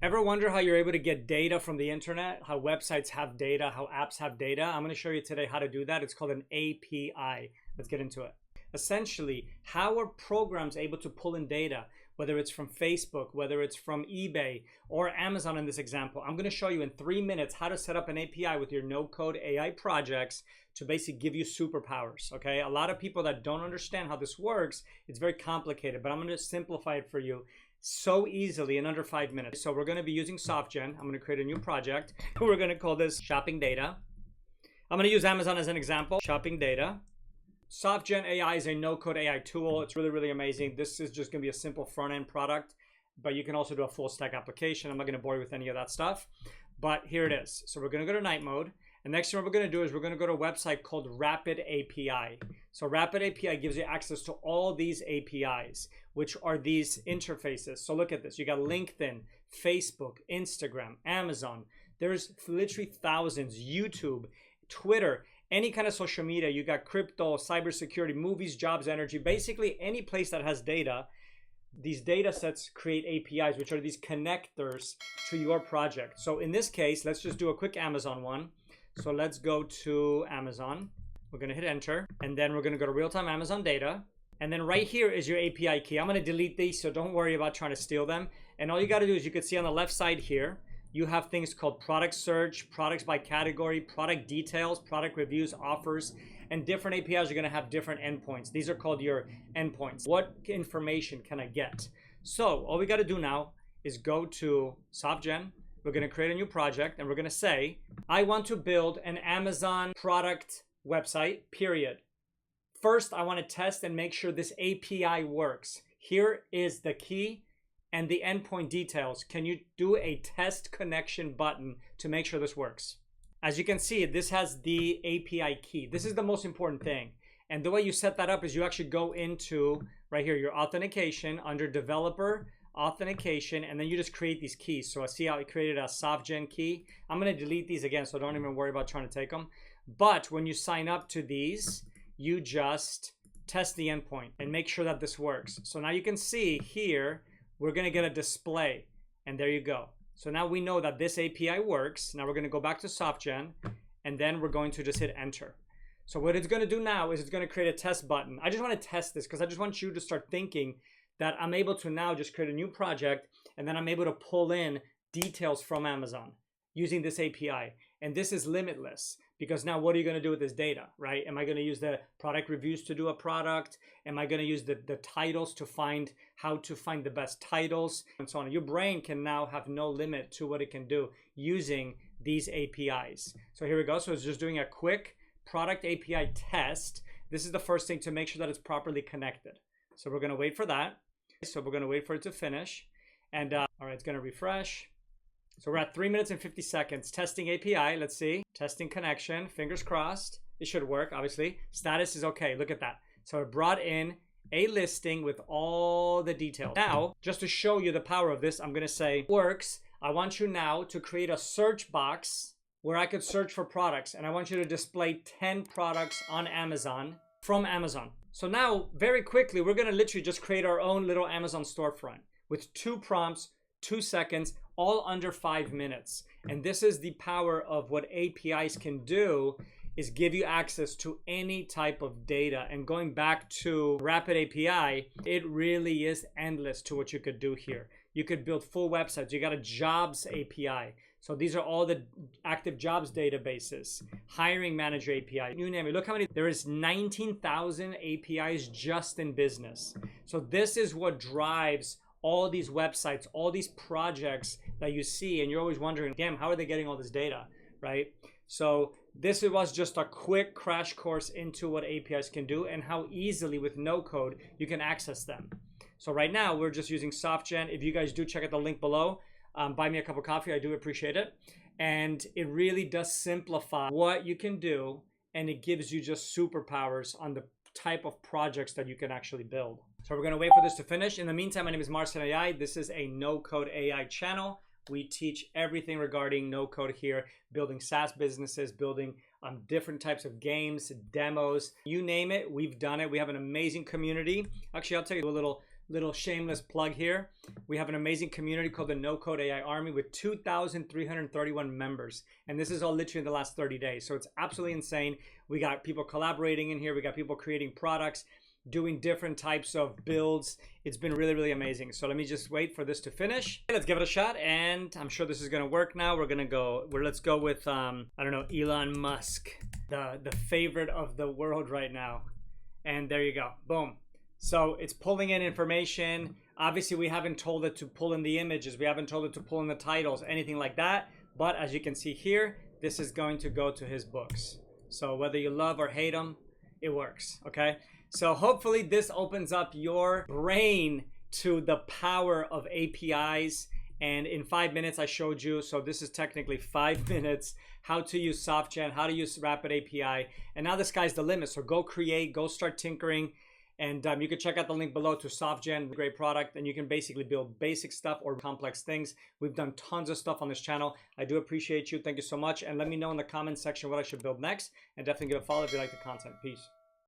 Ever wonder how you're able to get data from the internet, how websites have data, how apps have data? I'm going to show you today how to do that. It's called an API. Let's get into it. Essentially, how are programs able to pull in data, whether it's from Facebook, whether it's from eBay or Amazon in this example? I'm going to show you in 3 minutes how to set up an API with your no-code AI projects to basically give you superpowers, okay? A lot of people that don't understand how this works, it's very complicated, but I'm going to simplify it for you so easily in under 5 minutes. So we're going to be using Softgen. I'm going to create a new project. We're going to call this Shopping Data. I'm going to use Amazon as an example. Shopping Data. Softgen AI is a no-code AI tool. It's really, really amazing. This is just going to be a simple front-end product, but you can also do a full-stack application. I'm not going to bore you with any of that stuff, but here it is. So we're going to go to night mode. And next thing we're going to do is we're going to go to a website called RapidAPI. So RapidAPI gives you access to all these APIs, which are these interfaces. So look at this. You got LinkedIn, Facebook, Instagram, Amazon. There's literally thousands. YouTube, Twitter, any kind of social media. You got crypto, cybersecurity, movies, jobs, energy. Basically any place that has data. These data sets create APIs, which are these connectors to your project. So in this case, let's just do a quick Amazon one. So let's go to Amazon. We're going to hit enter, and then we're going to go to real-time Amazon data. And then right here is your API key. I'm going to delete these, so don't worry about trying to steal them. And all you got to do is you can see on the left side here, you have things called product search, products by category, product details, product reviews, offers, and different APIs are going to have different endpoints. These are called your endpoints. What information can I get? So all we got to do now is go to Softgen. We're going to create a new project and we're going to say, I want to build an Amazon product website, period. First, I want to test and make sure this API works. Here is the key and the endpoint details. Can you do a test connection button to make sure this works? As you can see, this has the API key. This is the most important thing. And the way you set that up is you actually go into right here, your authentication under developer, authentication, and then you just create these keys. So I see how I created a Softgen key. I'm going to delete these again, so don't even worry about trying to take them. But when you sign up to these, you just test the endpoint and make sure that this works. So now you can see here, we're going to get a display, and there you go. So now we know that this API works. Now we're going to go back to Softgen, and then we're going to just hit enter. So what it's going to do now is it's going to create a test button. I just want to test this because I just want you to start thinking that I'm able to now just create a new project, and then I'm able to pull in details from Amazon using this API. And this is limitless because now what are you going to do with this data, right? Am I going to use the product reviews to do a product? Am I going to use the titles to find how to find the best titles and so on? Your brain can now have no limit to what it can do using these APIs. So here we go. So it's just doing a quick product API test. This is the first thing to make sure that it's properly connected. So we're going to wait for that. So we're going to wait for it to finish. And all right, it's going to refresh. So we're at 3 minutes and 50 seconds. Testing API, let's see. Testing connection, fingers crossed. It should work, obviously. Status is okay, look at that. So it brought in a listing with all the details. Now, just to show you the power of this, I'm going to say, works. I want you now to create a search box where I could search for products. And I want you to display 10 products on Amazon from Amazon. So now, very quickly, we're going to literally just create our own little Amazon storefront with 2 prompts, 2 seconds, all under 5 minutes. And this is the power of what APIs can do, is give you access to any type of data. And going back to RapidAPI, it really is endless to what you could do here. You could build full websites. You got a jobs API. So these are all the active jobs databases, hiring manager API, you name it. Look how many, there is 19,000 APIs just in business. So this is what drives all these websites, all these projects that you see, and you're always wondering, damn, how are they getting all this data, right? So this was just a quick crash course into what APIs can do and how easily with no code you can access them. So right now we're just using Softgen. If you guys do check out the link below, buy me a cup of coffee, I do appreciate it. And it really does simplify what you can do, and it gives you just superpowers on the type of projects that you can actually build. So we're going to wait for this to finish. In the meantime, my name is Marcin AI. This is a no-code AI channel. We teach everything regarding no-code here, building SaaS businesses, building different types of games, demos, you name it, we've done it. We have an amazing community. Actually, I'll tell you a little little shameless plug here. We have an amazing community called the No Code AI Army with 2,331 members. And this is all literally in the last 30 days. So it's absolutely insane. We got people collaborating in here. We got people creating products, doing different types of builds. It's been really, really amazing. So let me just wait for this to finish. Let's give it a shot. And I'm sure this is going to work now. Let's go with, I don't know, Elon Musk, the favorite of the world right now. And there you go. Boom. So it's pulling in information. Obviously, we haven't told it to pull in the images. We haven't told it to pull in the titles, anything like that. But as you can see here, this is going to go to his books. So whether you love or hate him, it works, okay? So hopefully this opens up your brain to the power of APIs. And in 5 minutes, I showed you, so this is technically 5 minutes, how to use Softgen, how to use RapidAPI. And now the sky's the limit. So go create, go start tinkering. And you can check out the link below to Softgen, great product, and you can basically build basic stuff or complex things. We've done tons of stuff on this channel. I do appreciate you. Thank you so much. And let me know in the comments section what I should build next. And definitely give a follow if you like the content. Peace.